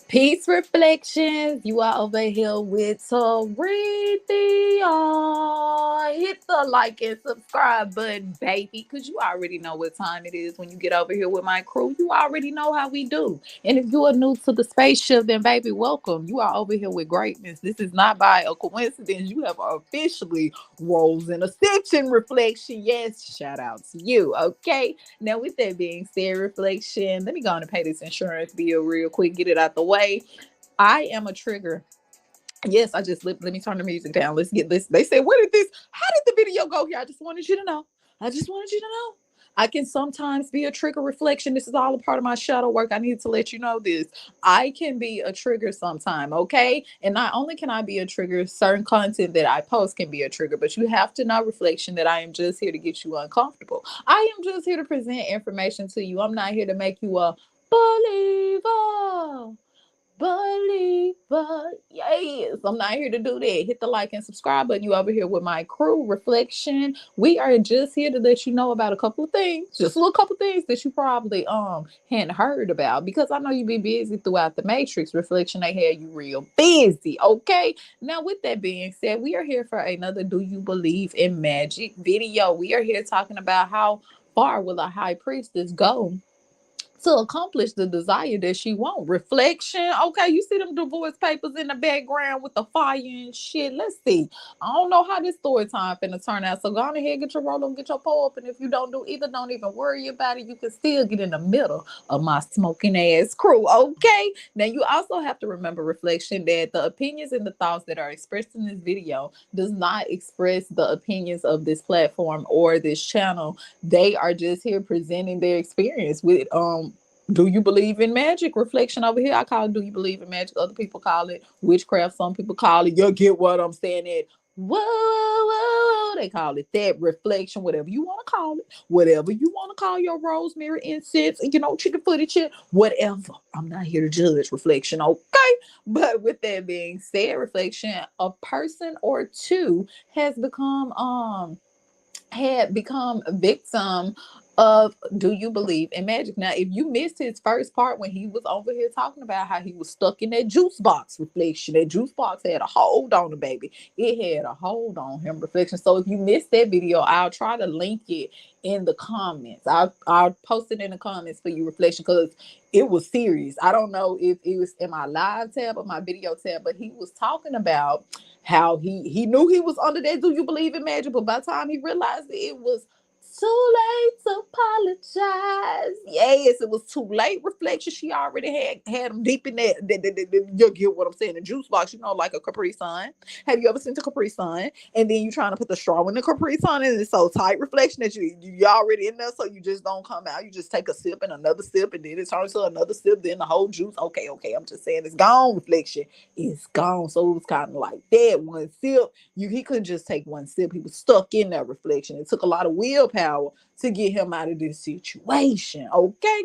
Peace Reflections. You are over here with Tarithion. Hit the like and subscribe button, baby, because you already know what time it is when you get over here with my crew. You already know how we do. And if you are new to the spaceship, then baby, welcome. You are over here with greatness. This is not by a coincidence. You have officially roles in ascension reflection. Yes, shout out to you. Okay. Now, with that being said, reflection, let me go on and pay this insurance bill real quick, get it out the way. I am a trigger. Yes, I just let me turn the music down. Let's get this. They said, where did this? How did the video go here? I just wanted you to know. I just wanted you to know. I can sometimes be a trigger reflection. This is all a part of my shadow work. I need to let you know this. I can be a trigger sometime, okay? And not only can I be a trigger, certain content that I post can be a trigger, but you have to know, reflection, that I am just here to get you uncomfortable. I am just here to present information to you. I'm not here to make you a believer. Believer. Yes, I'm not here to do that. Hit the like and subscribe button. You over here with my crew, Reflection. We are just here to let you know about a couple of things, just a little couple of things that you probably hadn't heard about, because I know you be busy throughout the Matrix. Reflection, they had you real busy. Okay. Now, with that being said, we are here for another Do You Believe in Magic video. We are here talking about how far will a high priestess go to accomplish the desire that she want. Reflection. Okay, you see them divorce papers in the background with the fire and shit. Let's see. I don't know how this story time finna turn out. So go on ahead, get your roll up, get your pull up. And if you don't do either, don't even worry about it. You can still get in the middle of my smoking ass crew. Okay. Now you also have to remember, reflection, that the opinions and the thoughts that are expressed in this video does not express the opinions of this platform or this channel. They are just here presenting their experience with do you believe in magic? Reflection over here, I call it do you believe in magic? Other people call it witchcraft. Some people call it, you get what I'm saying, it whoa, whoa, they call it that. Reflection, whatever you want to call it, whatever you want to call your rosemary incense, chicken footy chip, whatever. I'm not here to judge, reflection, okay? But with that being said, reflection, a person or two has become had become a victim of do you believe in magic. Now, if you missed his first part when he was over here talking about how he was stuck in that juice box, reflection, that juice box had a hold on the baby. It had a hold on him, reflection. So if you missed that video, I'll try to link it in the comments. I'll post it in the comments for you, reflection, because it was serious. I don't know if it was in my live tab or my video tab, but he was talking about how he knew he was under that do you believe in magic, but by the time he realized it was too late to apologize. Yes, it was too late. Reflection. She already had him deep in that. You get what I'm saying? The juice box, like a Capri Sun. Have you ever seen a Capri Sun? And then you trying to put the straw in the Capri Sun, and it's so tight, reflection, that you already in there, so you just don't come out. You just take a sip and another sip, and then it turns to another sip, then the whole juice. Okay. I'm just saying it's gone, reflection. It's gone. So it was kind of like that. One sip, he couldn't just take one sip. He was stuck in that, reflection. It took a lot of willpower to get him out of this situation. Okay.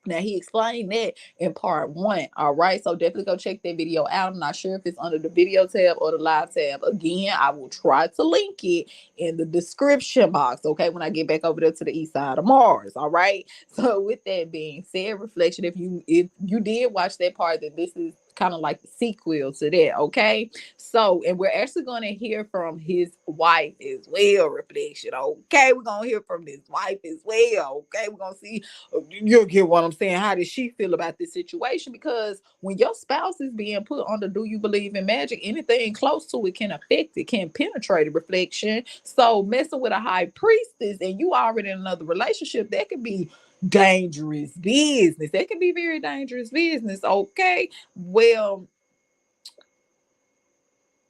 Now he explained that in part one. All right. So definitely go check that video out. I'm not sure if it's under the video tab or the live tab. Again, I will try to link it in the description box. Okay. When I get back over there to the east side of Mars. All right. So with that being said, reflection, if you did watch that part, then this is kind of like the sequel to that. Okay. So, and we're actually going to hear from his wife as well, reflection. Okay. We're going to hear from his wife as well. Okay. We're going to see, you'll get what I'm saying. How does she feel about this situation? Because when your spouse is being put under do you believe in magic, anything close to it can affect it, can penetrate a, reflection. So messing with a high priestess and you already in another relationship, that could be dangerous business. That can be very dangerous business. Okay. Well,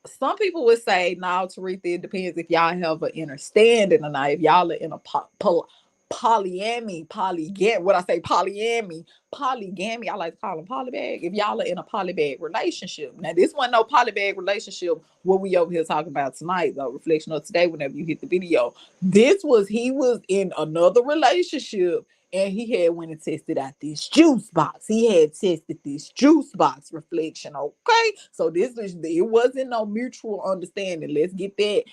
some people would say, now, Taretha, it depends if y'all have an understanding or not. If y'all are in a what I say, polygamy, I like to call them polybag. If y'all are in a polybag relationship. Now, this wasn't no polybag relationship, what we over here talking about tonight, though, reflection of today, whenever you hit the video. He was in another relationship And he had went and tested out this juice box. He had tested this juice box reflection. Okay. So this was, it wasn't no mutual understanding. Let's get that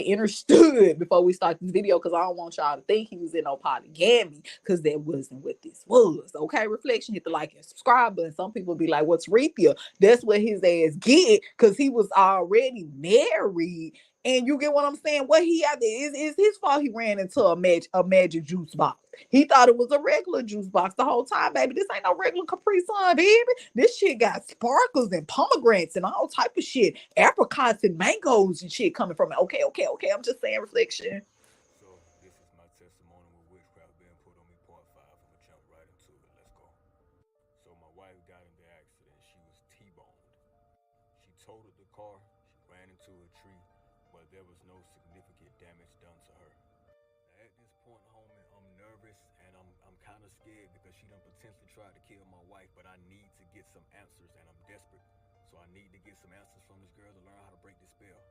understood before we start this video, because I don't want y'all to think he was in no polygamy, because that wasn't what this was. Okay, reflection, hit the like and subscribe button. Some people be like, what's Reapia? That's what his ass get, because he was already married. And you get what I'm saying? What he had is his fault he ran into a magic juice box. He thought it was a regular juice box the whole time, baby. This ain't no regular Capri Sun, baby. This shit got sparkles and pomegranates and all type of shit. Apricots and mangoes and shit coming from it. Okay, okay, okay. I'm just saying, reflection. So this is my testimony with witchcraft being put on me, part 5. I'm gonna jump right into it. Let's go. So my wife got in the accident. She was T-boned. She totaled the car. She ran into a tree, but there was no significant damage done to her. Now at this point, homie, I'm nervous and I'm kind of scared because she done potentially tried to kill my wife, but I need to get some answers and I'm desperate. So I need to get some answers from this girl to learn how to break this spell.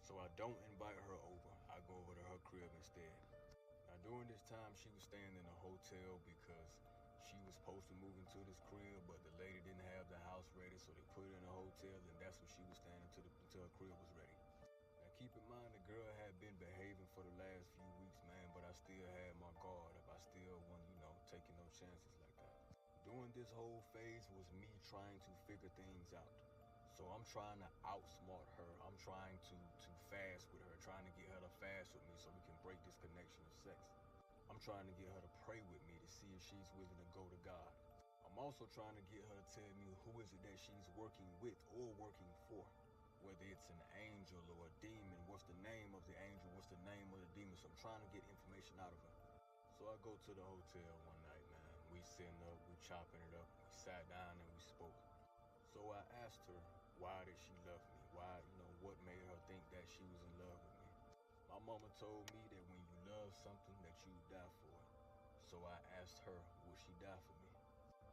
So I don't invite her over. I go over to her crib instead. Now during this time, she was staying in a hotel because she was supposed to move into this crib, but the lady didn't have the house ready, so they put her in a hotel, and that's where she was staying until her crib was ready. Now keep in mind, the girl had been behaving for the last few weeks, man, but I still had my guard up. I still wasn't, taking no chances like that. During this whole phase was me trying to figure things out. So I'm trying to outsmart her. I'm trying to fast with her, trying to get her to fast with me so we can break this connection of sex. I'm trying to get her to pray with me to see if she's willing to go to God. I'm also trying to get her to tell me who is it that she's working with or working for. Whether it's an angel or a demon, what's the name of the angel, what's the name of the demon. So I'm trying to get information out of her. So I go to the hotel one night, man. We sitting up, we chopping it up. We sat down and we spoke. So I asked her, why did she love me? Why, what made her think that she was in love with me? My mama told me that when you love something that you die for it. So I asked her, would she die for me?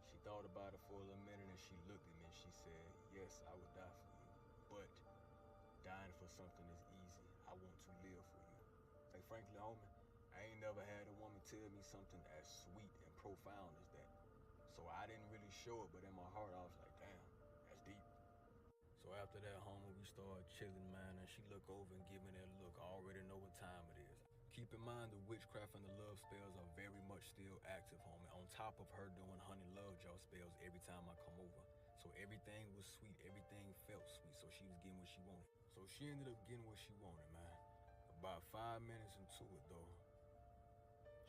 She thought about it for a little minute and she looked at me and she said, yes, I would die for you. But dying for something is easy. I want to live for you. Like, frankly, homie, I ain't never had a woman tell me something as sweet and profound as that. So I didn't really show it, but in my heart I was like, damn, that's deep. So after that, homie, we started chilling, man, and she looked over and give me that look. I already know what time it is. Keep in mind, the witchcraft and the love spells are very much still active, homie. On top of her doing honey love jar spells every time I come over. So everything was sweet, everything felt sweet. So she was getting what she wanted. So she ended up getting what she wanted, man. About 5 minutes into it, though,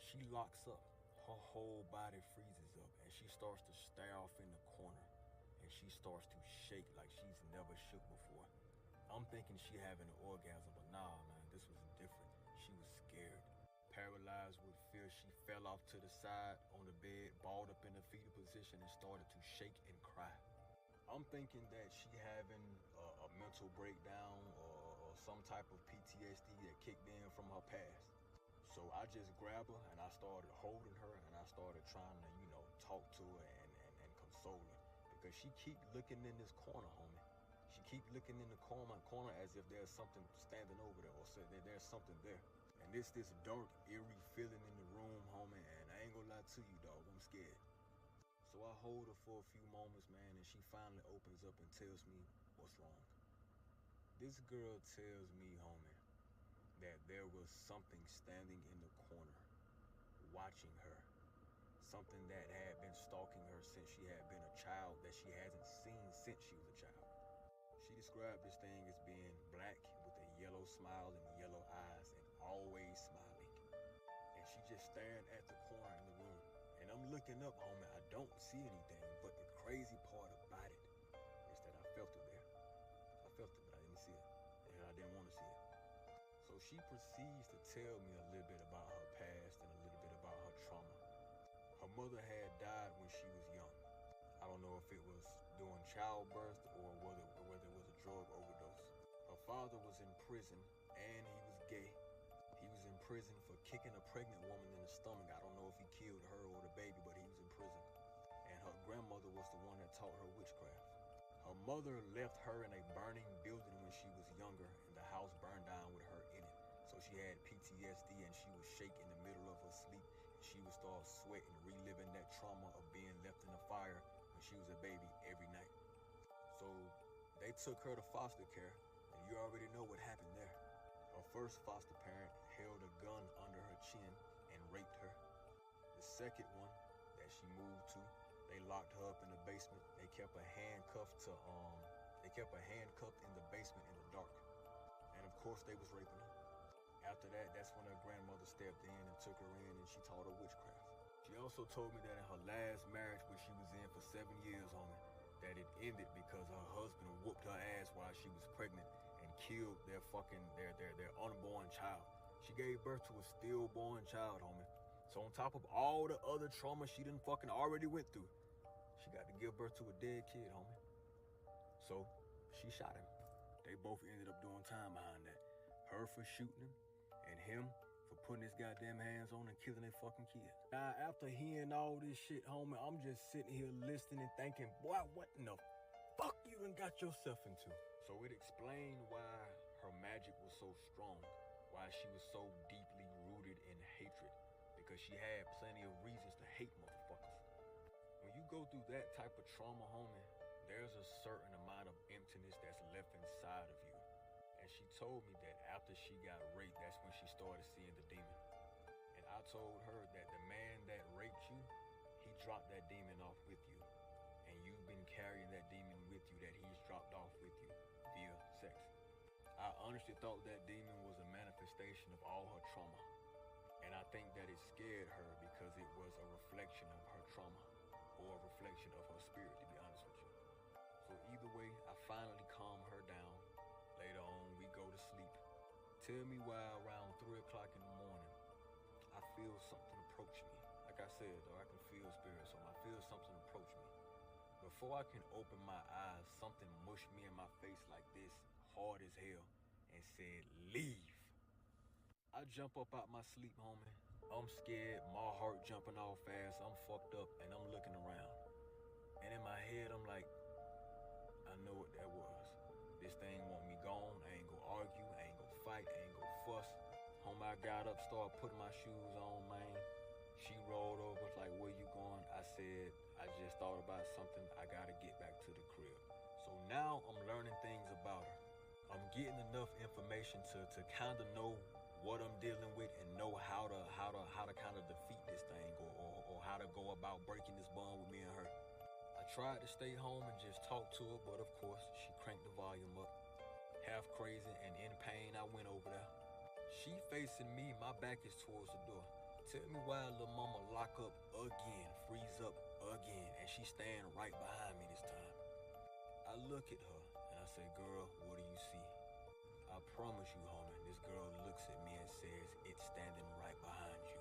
she locks up. Her whole body freezes up, and she starts to stare off in the corner. And she starts to shake like she's never shook before. I'm thinking she having an orgasm, but nah, man, this was different. She was scared. Paralyzed with fear, she fell off to the side on the bed, balled up in the fetal position, and started to shake and cry. I'm thinking that she having a mental breakdown or some type of PTSD that kicked in from her past. So I just grabbed her and I started holding her and I started trying to, talk to her and console her. Because she keep looking in this corner, homie. She keep looking in the corner as if there's something standing over there or that there's something there. And this dark, eerie feeling in the room, homie, and I ain't gonna lie to you, dog, I'm scared. So I hold her for a few moments, man, and she finally opens up and tells me what's wrong. This girl tells me, homie, that there was something standing in the corner, watching her. Something that had been stalking her since she had been a child that she hasn't seen since she was a child. She described this thing as being black with a yellow smile and yellow eyes and always smiling. And she just staring at the corner in the room. And I'm looking up, homie, I don't see anything, but the crazy part about it is that I felt it there. I felt it, but I didn't see it. And I didn't want to see it. So she proceeds to tell me a little bit about her past and a little bit about her trauma. Her mother had died when she was young. I don't know if it was during childbirth or whether it was a drug overdose. Her father was in prison and he was gay. He was in prison for kicking a pregnant woman in the stomach. I don't know if he killed her or the baby, but he was in prison. And her grandmother was the one that taught her witchcraft. Her mother left her in a burning building when she was younger, and the house burned down with her in it. So she had PTSD and she would shake in the middle of her sleep. And she would start sweating, reliving that trauma of being left in the fire when she was a baby every night. So they took her to foster care, and you already know what happened there. Her first foster parent held a gun under her chin and raped her. The second one that she moved to, they locked her up in the basement. They kept her handcuffed in the basement in the dark. And of course they was raping her. After that, that's when her grandmother stepped in and took her in, and she taught her witchcraft. She also told me that in her last marriage, which she was in for 7 years, homie, that it ended because her husband whooped her ass while she was pregnant and killed their unborn child. She gave birth to a stillborn child, homie. So on top of all the other trauma she done fucking already went through, she got to give birth to a dead kid, homie. So she shot him. They both ended up doing time behind that. Her for shooting him, and him for putting his goddamn hands on and killing their fucking kid. Now, after hearing all this shit, homie, I'm just sitting here listening and thinking, boy, what in the fuck you done got yourself into? So it explained why her magic was so strong, why she was so deeply rooted in hatred, because she had plenty of reasons to hate motherfuckers. When you go through that type of trauma, homie, there's a certain amount of emptiness that's left inside of you. And she told me that after she got raped, that's when she started seeing the demon. And I told her that the man that raped you, he dropped that demon off with you. And you've been carrying that demon with you that he's dropped off with you via sex. I honestly thought that demon was a manifestation of all her trauma. And I think that it scared her because it was a reflection of her trauma, or a reflection of her spirit, to be honest with you. So either way, I finally calmed her down. Later on, we go to sleep. Tell me why around 3 o'clock in the morning, I feel something approach me. Like I said, though, I can feel spirits, so I feel something approach me. Before I can open my eyes, something mushed me in my face like this, hard as hell, and said, leave. I jump up out my sleep, homie. I'm scared, my heart jumping all fast, I'm fucked up, and I'm looking around. And in my head, I'm like, I know what that was. This thing want me gone. I ain't gonna argue, I ain't gonna fight, I ain't gonna fuss. Homie, I got up, started putting my shoes on, man. She rolled over, like, where you going? I said, I just thought about something. I gotta get back to the crib. So now I'm learning things about her. I'm getting enough information to kind of know what I'm dealing with and know how to kind of defeat this thing, or how to go about breaking this bond with me and her. I tried to stay home and just talk to her, but of course, she cranked the volume up. Half crazy and in pain, I went over there. She facing me, my back is towards the door. Tell me why little mama lock up again, freeze up again, and she stand right behind me this time. I look at her and I say, girl, what do you see? I promise you, homie, this girl looks at me and says, it's standing right behind you.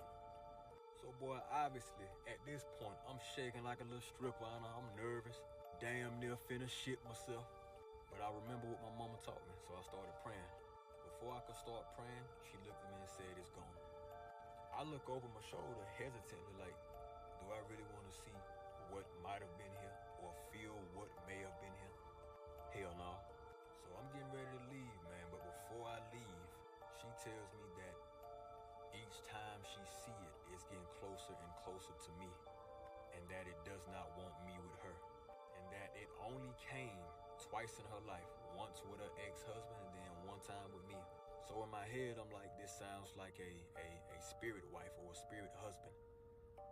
So boy, obviously, at this point, I'm shaking like a little stripper. I'm nervous, damn near finna shit myself. But I remember what my mama taught me, so I started praying. Before I could start praying, she looked at me and said, it's gone. I look over my shoulder hesitantly like, do I really want to see what might have been here, or feel what may have been here? Hell no. So I'm getting ready to leave, man, but before I leave, she tells me that each time she see it, it's getting closer and closer to me, and that it does not want me with her, and that it only came twice in her life, once with her ex-husband and then one time with me. So in my head, I'm like, this sounds like a spirit wife or a spirit husband.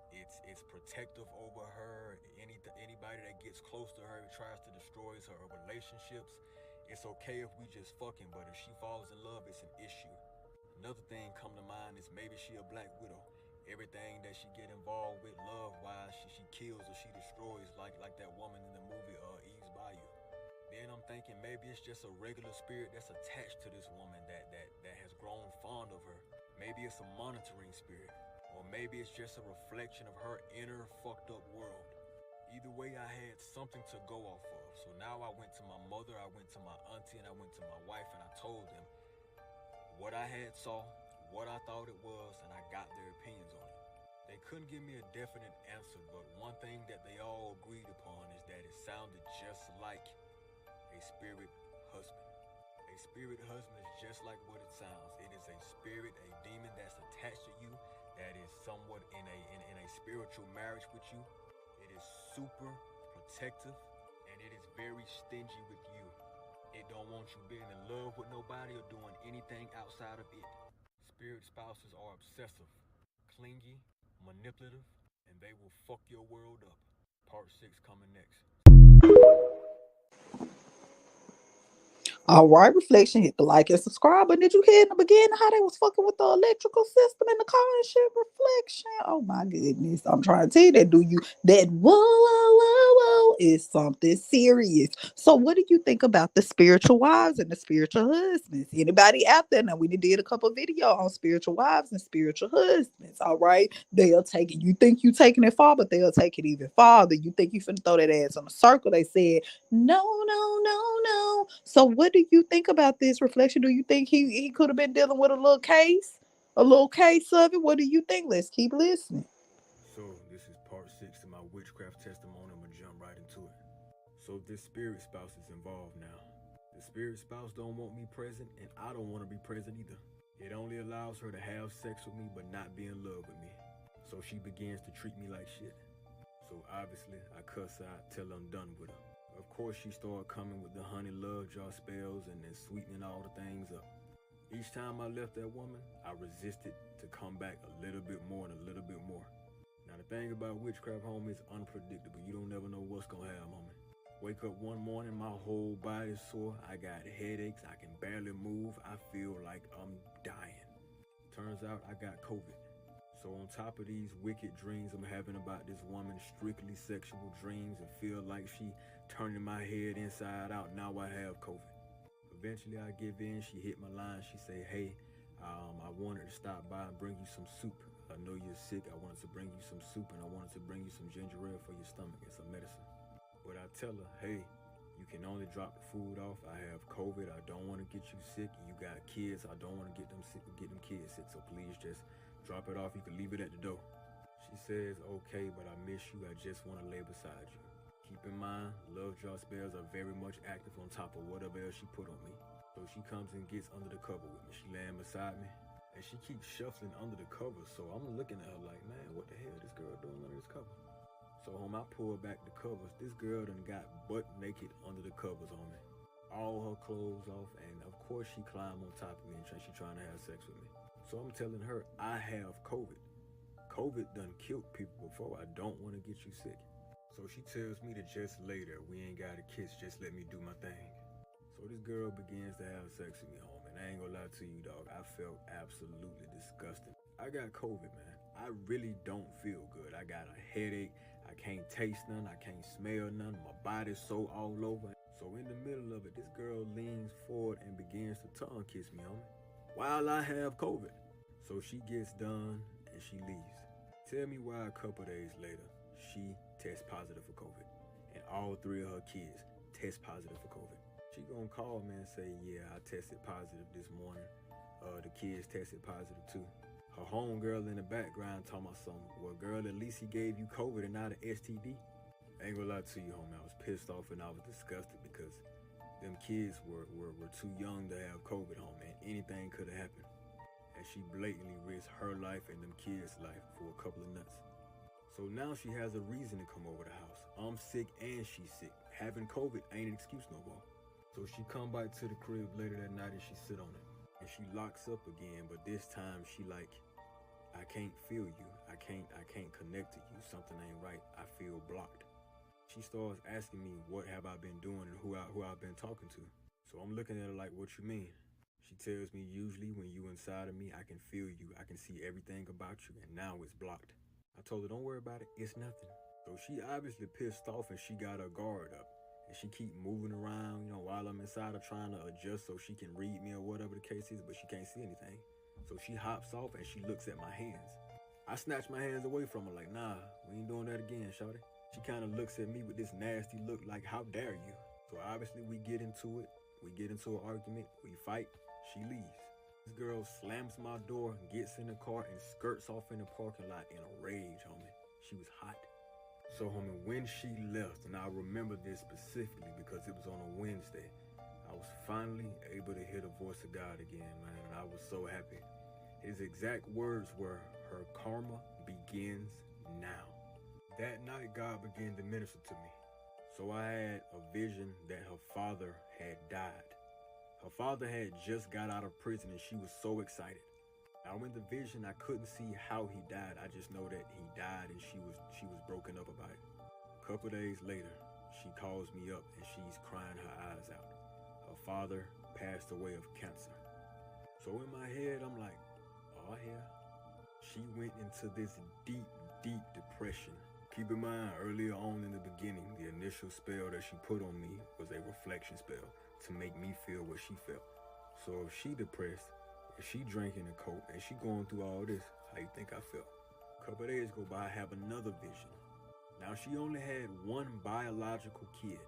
It's protective over her. Anybody that gets close to her tries to destroy her relationships. It's okay if we just fucking, but if she falls in love, it's an issue. Another thing come to mind is maybe she a black widow. Everything that she get involved with love-wise, she kills or she destroys, like that woman in the movie Eve's Bayou. Then I'm thinking maybe it's just a regular spirit that's attached to this woman that has grown fond of her. Maybe it's a monitoring spirit, or maybe it's just a reflection of her inner fucked up world. Either way, I had something to go off of. So now I went to my mother, I went to my auntie, and I went to my wife, and I told them what I had saw, what I thought it was, and I got their opinions on it. They couldn't give me a definite answer, but one thing that they all agreed upon is that it sounded just like a spirit husband. A spirit husband is just like what it sounds. It is a spirit, a demon that's attached to you, that is somewhat in a spiritual marriage with you. It is super protective and it is very stingy with you. It don't want you being in love with nobody or doing anything outside of it. Spirit spouses are obsessive, clingy, manipulative, and they will fuck your world up. Part 6 coming next. All right, reflection. Hit the like and subscribe. But did you hear in the beginning how they was fucking with the electrical system in the car and shit? Reflection. Oh my goodness. I'm trying to tell you that that whoa is something serious. So what do you think about the spiritual wives and the spiritual husbands? Anybody out there? Now we did a couple video on spiritual wives and spiritual husbands. All right. They'll take it. You think you taking it far, but they'll take it even farther. You think you finna throw that ass on a circle. They said no. So what do you think about this reflection? Do you think he could have been dealing with a little case? A little case of it? What do you think? Let's keep listening. So, this is part 6 of my witchcraft testimony. I'm gonna jump right into it. So, this spirit spouse is involved now. The spirit spouse don't want me present, and I don't want to be present either. It only allows her to have sex with me, but not be in love with me. So she begins to treat me like shit. So obviously, I cuss out till I'm done with her. Of course, she started coming with the honey love jar spells and then sweetening all the things up. Each time I left that woman, I resisted to come back a little bit more and a little bit more. Now the thing about witchcraft, homie, is unpredictable. You don't never know what's gonna happen, homie. Wake up one morning, my whole body's sore. I got headaches. I can barely move. I feel like I'm dying. Turns out I got COVID. So on top of these wicked dreams I'm having about this woman, strictly sexual dreams, and feel like she turning my head inside out, now I have COVID. Eventually I give in. She hit my line. She say, hey, I wanted to stop by and bring you some soup. I know you're sick. I wanted to bring you some soup, and I wanted to bring you some ginger ale for your stomach and some medicine. But I tell her, hey, you can only drop the food off. I have COVID. I don't want to get you sick. You got kids. I don't want to get them sick, get them kids sick. So please just drop it off. You can leave it at the door. She says, okay, but I miss you. I just want to lay beside you. Keep in mind, love jar spells are very much active on top of whatever else she put on me. So she comes and gets under the cover with me. She laying beside me, and she keeps shuffling under the covers. So I'm looking at her like, man, what the hell this girl doing under this cover? So when I pull back the covers, this girl done got butt naked under the covers on me. All her clothes off, and of course she climbed on top of me and she trying to have sex with me. So I'm telling her, I have COVID. COVID done killed people before. I don't want to get you sick. So she tells me to just lay there. We ain't got to kiss, just let me do my thing. So this girl begins to have sex with me, home, and I ain't gonna lie to you, dog. I felt absolutely disgusting. I got COVID, man. I really don't feel good. I got a headache. I can't taste none. I can't smell none. My body's so all over. So in the middle of it, this girl leans forward and begins to tongue kiss me, homie, while I have COVID. So she gets done and she leaves. Tell me why a couple days later, she tests positive for COVID. And all 3 of her kids test positive for COVID. She gonna call me and say, yeah, I tested positive this morning. The kids tested positive too. Her homegirl in the background talking about something. Well, girl, at least he gave you COVID and not an STD. I ain't gonna lie to you, homie. I was pissed off and I was disgusted because them kids were too young to have COVID, homie. And anything could have happened. And she blatantly risked her life and them kids' life for a couple of nuts. So now she has a reason to come over the house. I'm sick and she's sick. Having COVID ain't an excuse no more. So she come back to the crib later that night and she sit on it. And she locks up again, but this time she like, I can't feel you. I can't connect to you. Something ain't right. I feel blocked. She starts asking me what have I been doing and who I've been talking to. So I'm looking at her like, what you mean? She tells me usually when you inside of me, I can feel you. I can see everything about you, and now it's blocked. I told her, don't worry about it. It's nothing. So she obviously pissed off and she got her guard up. And she keep moving around, while I'm inside her trying to adjust so she can read me or whatever the case is, but she can't see anything. So she hops off and she looks at my hands. I snatch my hands away from her like, nah, we ain't doing that again, shawty. She kind of looks at me with this nasty look like, how dare you? So obviously we get into it. We get into an argument. We fight. She leaves. This girl slams my door, gets in the car, and skirts off in the parking lot in a rage, homie. She was hot. So, homie, when she left, and I remember this specifically because it was on a Wednesday, I was finally able to hear the voice of God again, man, and I was so happy. His exact words were, Her karma begins now. That night, God began to minister to me. So I had a vision that her father had died. Her father had just got out of prison and she was so excited. Now in the vision, I couldn't see how he died. I just know that he died and she was broken up about it. A couple days later, she calls me up and she's crying her eyes out. Her father passed away of cancer. So in my head, I'm like, oh yeah. She went into this deep, deep depression. Keep in mind, earlier on in the beginning, the initial spell that she put on me was a reflection spell to make me feel what she felt. So if she depressed, if she drinking a coke, and she going through all this, how you think I felt? A couple of days go by, I have another vision. Now she only had one biological kid.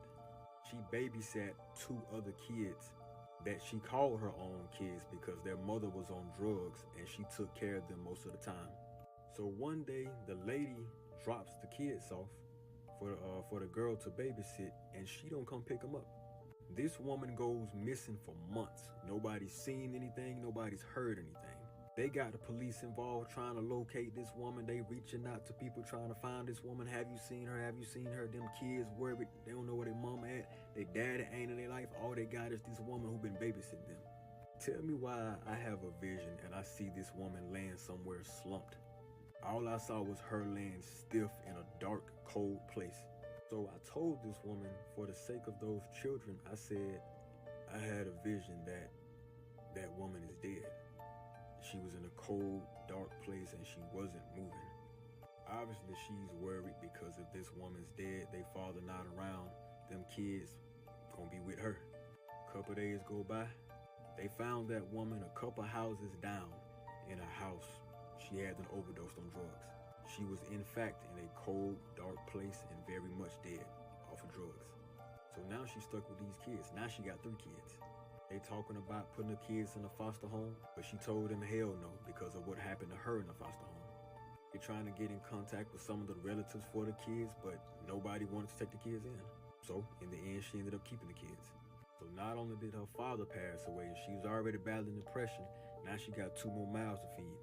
She babysat 2 other kids that she called her own kids because their mother was on drugs and she took care of them most of the time. So one day the lady drops the kids off for the girl to babysit and she don't come pick them up. This woman goes missing for months. Nobody's seen anything, nobody's heard anything. They got the police involved trying to locate this woman. They reaching out to people trying to find this woman. Have you seen her? Have you seen her? Them kids worried. They don't know where their mama at. Their daddy ain't in their life. All they got is this woman who been babysitting them. Tell me why I have a vision and I see this woman laying somewhere slumped. All I saw was her laying stiff in a dark, cold place. So I told this woman, for the sake of those children, I said, I had a vision that that woman is dead. She was in a cold, dark place and she wasn't moving. Obviously, she's worried because if this woman's dead, they father not around, them kids gonna be with her. Couple days go by, they found that woman a couple houses down in a house. She had an overdose on drugs. She was in fact in a cold, dark place and very much dead off of drugs. So now she's stuck with these kids. Now she got 3 kids. They talking about putting the kids in a foster home, but she told them hell no because of what happened to her in the foster home. They're trying to get in contact with some of the relatives for the kids, but nobody wanted to take the kids in. So in the end, she ended up keeping the kids. So not only did her father pass away, she was already battling depression. Now she got 2 more mouths to feed.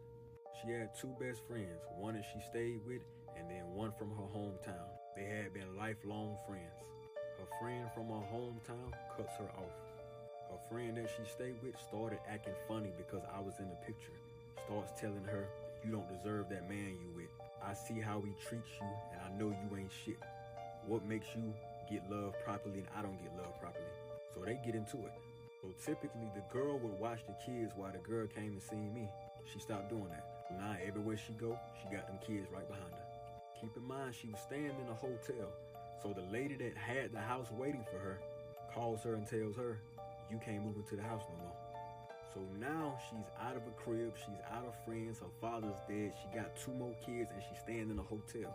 She had 2 best friends, one that she stayed with, and then one from her hometown. They had been lifelong friends. Her friend from her hometown cuts her off. Her friend that she stayed with started acting funny because I was in the picture. Starts telling her, you don't deserve that man you with. I see how he treats you and I know you ain't shit. What makes you get love properly and I don't get love properly? So they get into it. So typically the girl would watch the kids while the girl came and seen me. She stopped doing that. Now everywhere she go, she got them kids right behind her. Keep in mind she was staying in a hotel. So the lady that had the house waiting for her calls her and tells her, you can't move into the house no more. So now she's out of a crib, she's out of friends, her father's dead, she got 2 more kids and she's staying in a hotel.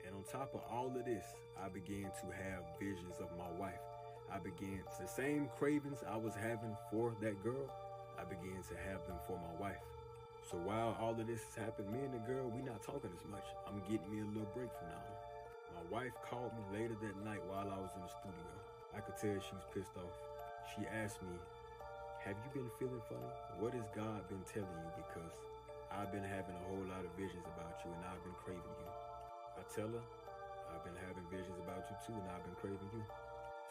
And on top of all of this, I began to have visions of my wife. I began the same cravings I was having for that girl, I began to have them for my wife. So while all of this has happened, me and the girl, we not talking as much. I'm getting me a little break from now on. My wife called me later that night while I was in the studio. I could tell she was pissed off. She asked me, have you been feeling funny? What has God been telling you? Because I've been having a whole lot of visions about you and I've been craving you. I tell her, I've been having visions about you too and I've been craving you.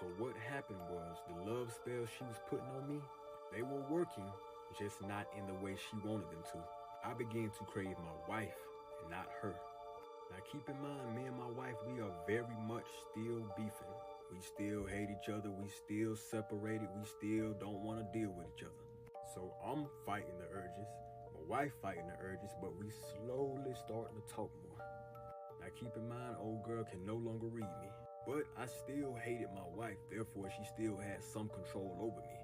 So what happened was the love spells she was putting on me, they were working, just not in the way she wanted them to. I began to crave my wife and not her. Now keep in mind, me and my wife, we are very much still beefing. We still hate each other, we still separated, we still don't want to deal with each other. So I'm fighting the urges, my wife fighting the urges, but we slowly starting to talk more. Now keep in mind, old girl can no longer read me, but I still hated my wife, therefore she still had some control over me.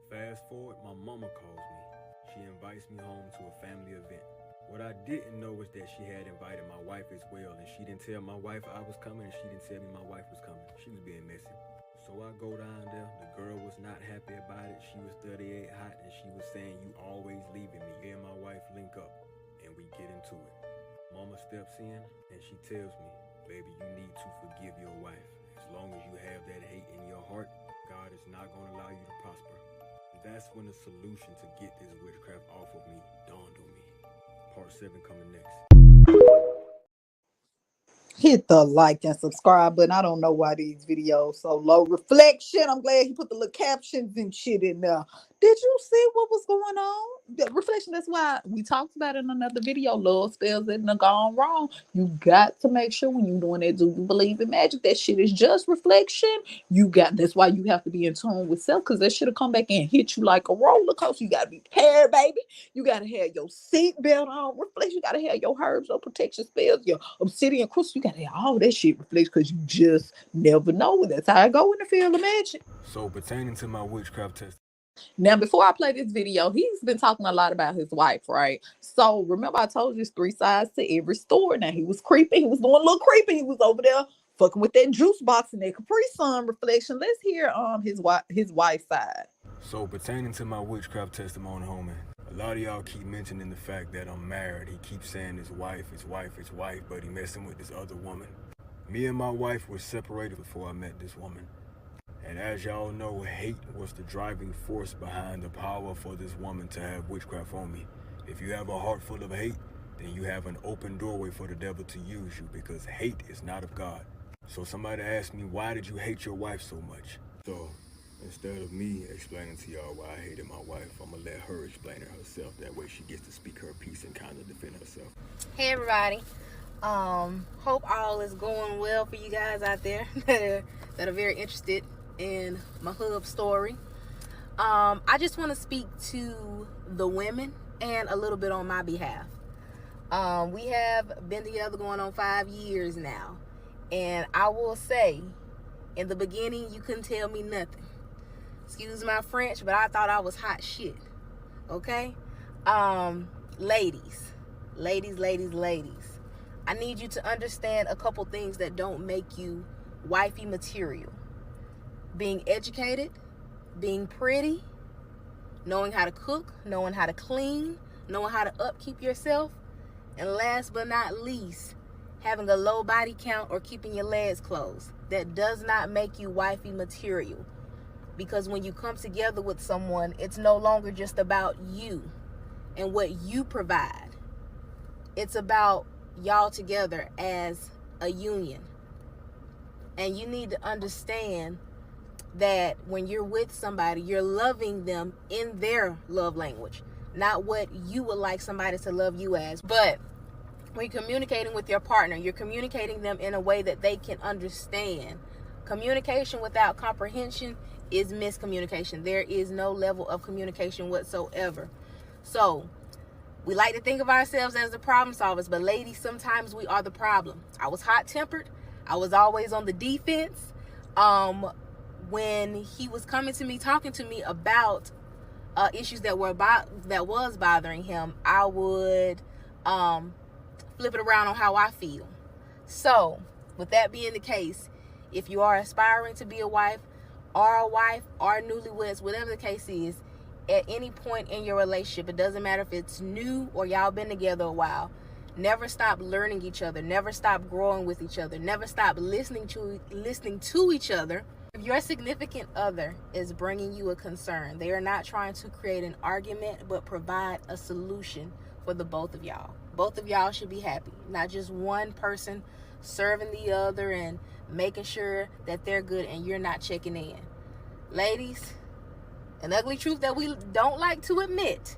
Fast forward, my mama calls me. She invites me home to a family event. What I didn't know was that she had invited my wife as well, and she didn't tell my wife I was coming, and she didn't tell me my wife was coming. She was being messy. So I go down there, the girl was not happy about it. She was 38 hot, and she was saying, you always leaving me. Me and my wife link up, and we get into it. Mama steps in, and she tells me, baby, you need to forgive your wife. As long as you have that hate in your heart, God is not going to allow you to prosper. That's when the solution to get this witchcraft off of me dawned on me. Part 7 coming next. Hit the like and subscribe button. I don't know why these videos so low. Reflection. I'm glad he put the little captions and shit in there. Did you see what was going on? The reflection. That's why we talked about it in another video. Love spells that done gone wrong. You got to make sure when you doing that, do you believe in magic? That shit is just reflection. You got. That's why you have to be in tune with self, because that shit'll come back and hit you like a roller coaster. You gotta be prepared, baby. You gotta have your seatbelt on. Reflection. You gotta have your herbs, your protection spells, your obsidian crystal. You gotta have all that shit reflects, because you just never know. That's how I go in the field of magic. So, pertaining to my witchcraft test. Now, before I play this video, he's been talking a lot about his wife, right? So remember, I told you there's three sides to every story. Now he was creeping. He was doing a little creeping. He was over there fucking with that juice box and that Capri Sun reflection. Let's hear his wife's side. So, pertaining to my witchcraft testimony, homie, a lot of y'all keep mentioning the fact that I'm married. He keeps saying his wife, but he messing with this other woman. Me and my wife were separated before I met this woman. And as y'all know, hate was the driving force behind the power for this woman to have witchcraft on me. If you have a heart full of hate, then you have an open doorway for the devil to use you, because hate is not of God. So somebody asked me, why did you hate your wife so much? So instead of me explaining to y'all why I hated my wife, I'm gonna let her explain it herself. That way she gets to speak her piece and kind of defend herself. Hey everybody. Hope all is going well for you guys out there that are very interested in my hub story. I just want to speak to the women and a little bit on my behalf. We have been together going on 5 years now, and I will say, in the beginning, you couldn't tell me nothing. Excuse my French, but I thought I was hot shit. Okay? Ladies. I need you to understand a couple things that don't make you wifey material. Being educated, being pretty, knowing how to cook, knowing how to clean, knowing how to upkeep yourself, and last but not least, having a low body count or keeping your legs closed. That does not make you wifey material, because when you come together with someone, it's no longer just about you and what you provide. It's about y'all together as a union. And you need to understand that when you're with somebody, you're loving them in their love language, not what you would like somebody to love you as. But when you're communicating with your partner, you're communicating them in a way that they can understand. Communication without comprehension is miscommunication. There is no level of communication whatsoever. So we like to think of ourselves as the problem solvers, but ladies, sometimes we are the problem. I was hot-tempered. I was always on the defense. When he was coming to me, talking to me about issues that was bothering him, I would flip it around on how I feel. So, with that being the case, if you are aspiring to be a wife or newlyweds, whatever the case is, at any point in your relationship, it doesn't matter if it's new or y'all been together a while, never stop learning each other, never stop growing with each other, never stop listening to each other. If your significant other is bringing you a concern, they are not trying to create an argument, but provide a solution for the both of y'all. Both of y'all should be happy, not just one person serving the other and making sure that they're good and you're not checking in. Ladies, an ugly truth that we don't like to admit: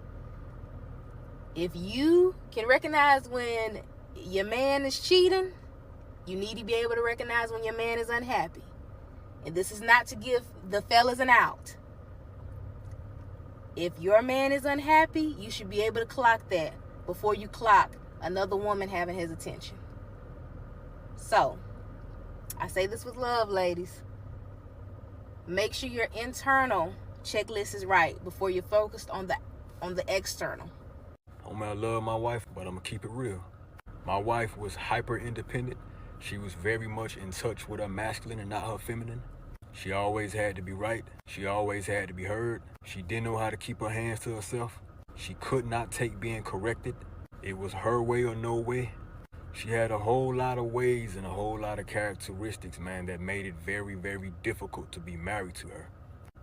if you can recognize when your man is cheating, you need to be able to recognize when your man is unhappy. And this is not to give the fellas an out. If your man is unhappy, you should be able to clock that before you clock another woman having his attention. So, I say this with love, ladies. Make sure your internal checklist is right before you're focused on the external. I love my wife, but I'm gonna keep it real. My wife was hyper independent. She was very much in touch with her masculine and not her feminine. She always had to be right. She always had to be heard. She didn't know how to keep her hands to herself. She could not take being corrected. It was her way or no way. She had a whole lot of ways and a whole lot of characteristics, man, that made it very, very difficult to be married to her.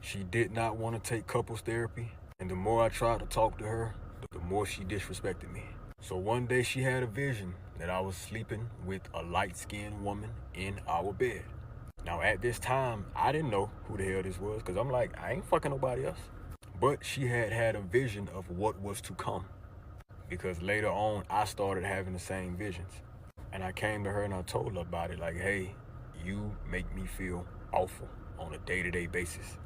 She did not want to take couples therapy, and the more I tried to talk to her, the more she disrespected me. So one day she had a vision that I was sleeping with a light-skinned woman in our bed. Now at this time, I didn't know who the hell this was because I'm like, I ain't fucking nobody else. But she had a vision of what was to come because later on I started having the same visions. And I came to her and I told her about it like, hey, you make me feel awful on a day-to-day basis.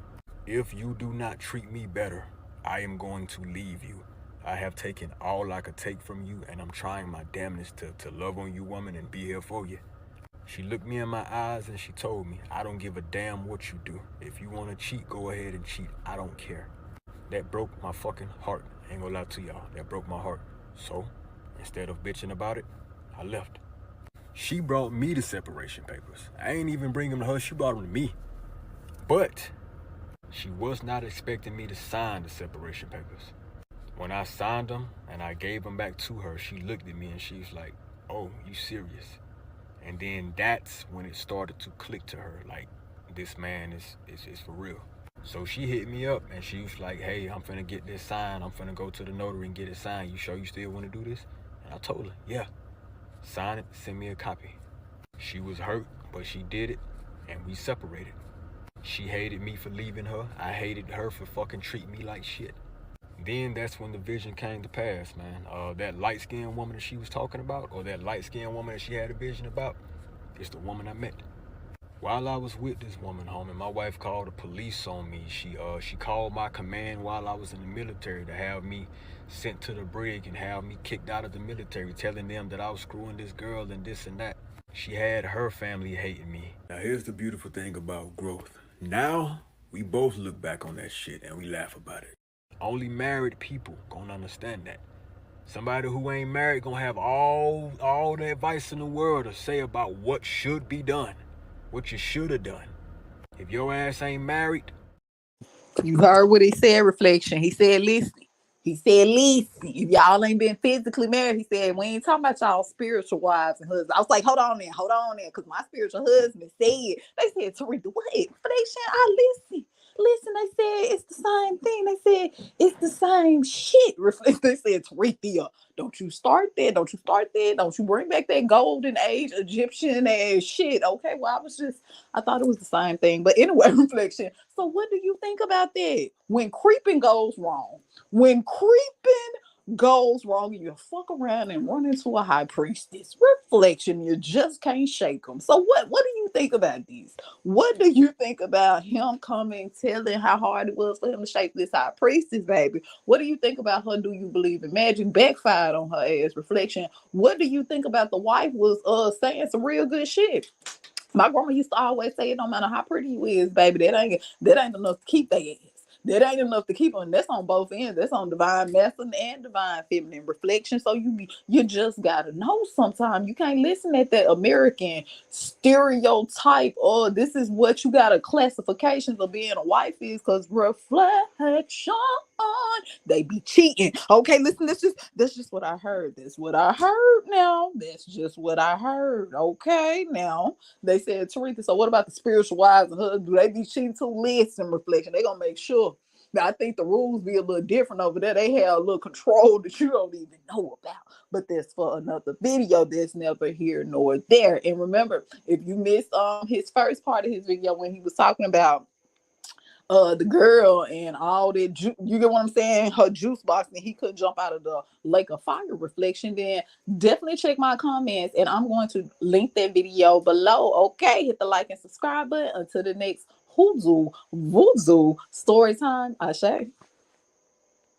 If you do not treat me better, I am going to leave you. I have taken all I could take from you, and I'm trying my damnedest to love on you, woman, and be here for you. She looked me in my eyes and she told me, I don't give a damn what you do. If you want to cheat, go ahead and cheat. I don't care. That broke my fucking heart. I ain't gonna lie to y'all. That broke my heart. So, instead of bitching about it, I left. She brought me the separation papers. I ain't even bring them to her. She brought them to me. But she was not expecting me to sign the separation papers. When I signed them and I gave them back to her, she looked at me and she was like, oh, you serious? And then that's when it started to click to her, like, this man is for real. So she hit me up and she was like, hey, I'm finna get this signed. I'm finna go to the notary and get it signed. You sure you still want to do this? And I told her, yeah. Sign it, send me a copy. She was hurt, but she did it, and we separated. She hated me for leaving her. I hated her for fucking treating me like shit. Then that's when the vision came to pass, man. That light-skinned woman that she was talking about, or that light-skinned woman that she had a vision about, is the woman I met. While I was with this woman, homie, my wife called the police on me. She called my command while I was in the military to have me sent to the brig and have me kicked out of the military, telling them that I was screwing this girl and this and that. She had her family hating me. Now here's the beautiful thing about growth. Now we both look back on that shit and we laugh about it. Only married people gonna understand that. Somebody who ain't married gonna have all the advice in the world to say about what should be done, what you should have done. If your ass ain't married, You heard what he said, reflection. He said, listen. He said, listen, if y'all ain't been physically married, he said, we ain't talking about y'all spiritual wives and husbands. I was like, hold on there, because my spiritual husband said, they said, Teresa, what? Reflection, I listen. Listen, they said it's the same thing. They said it's the same shit. They said, Teresa, don't you start there. Don't you start there. Don't you bring back that golden age Egyptian ass shit. Okay, well, I thought it was the same thing. But anyway, reflection. So what do you think about that? When creeping goes wrong, when creeping goes wrong and you fuck around and run into a high priestess, reflection, you just can't shake them. So what do you think about this? What do you think about him coming telling how hard it was for him to shake this high priestess, baby? What do you think about her? Do you believe in magic? Backfired on her ass, reflection. What do you think about the wife was saying some real good shit? My grandma used to always say, it don't matter how pretty you is, baby, that ain't enough to keep their ass. That ain't enough to keep them. That's on both ends. That's on divine masculine and divine feminine reflection. So you just gotta know sometimes. You can't listen at that American stereotype or this is what you got a classifications of being a wife is because reflection. They be cheating. Okay, listen, that's just what I heard. That's what I heard now. That's just what I heard. Okay, now. They said, Teresa, so what about the spiritual wives and husbands? Do they be cheating too? Listen, reflection. They gonna make sure. Now, I think the rules be a little different over there. They have a little control that you don't even know about. But that's for another video. That's never here nor there. And remember, if you missed his first part of his video when he was talking about the girl and all that you get what I'm saying, her juice box, and he couldn't jump out of the lake of fire reflection, then definitely check my comments and I'm going to link that video below. Okay, hit the like and subscribe button. Until the next hoodoo voodoo story time. Ashe.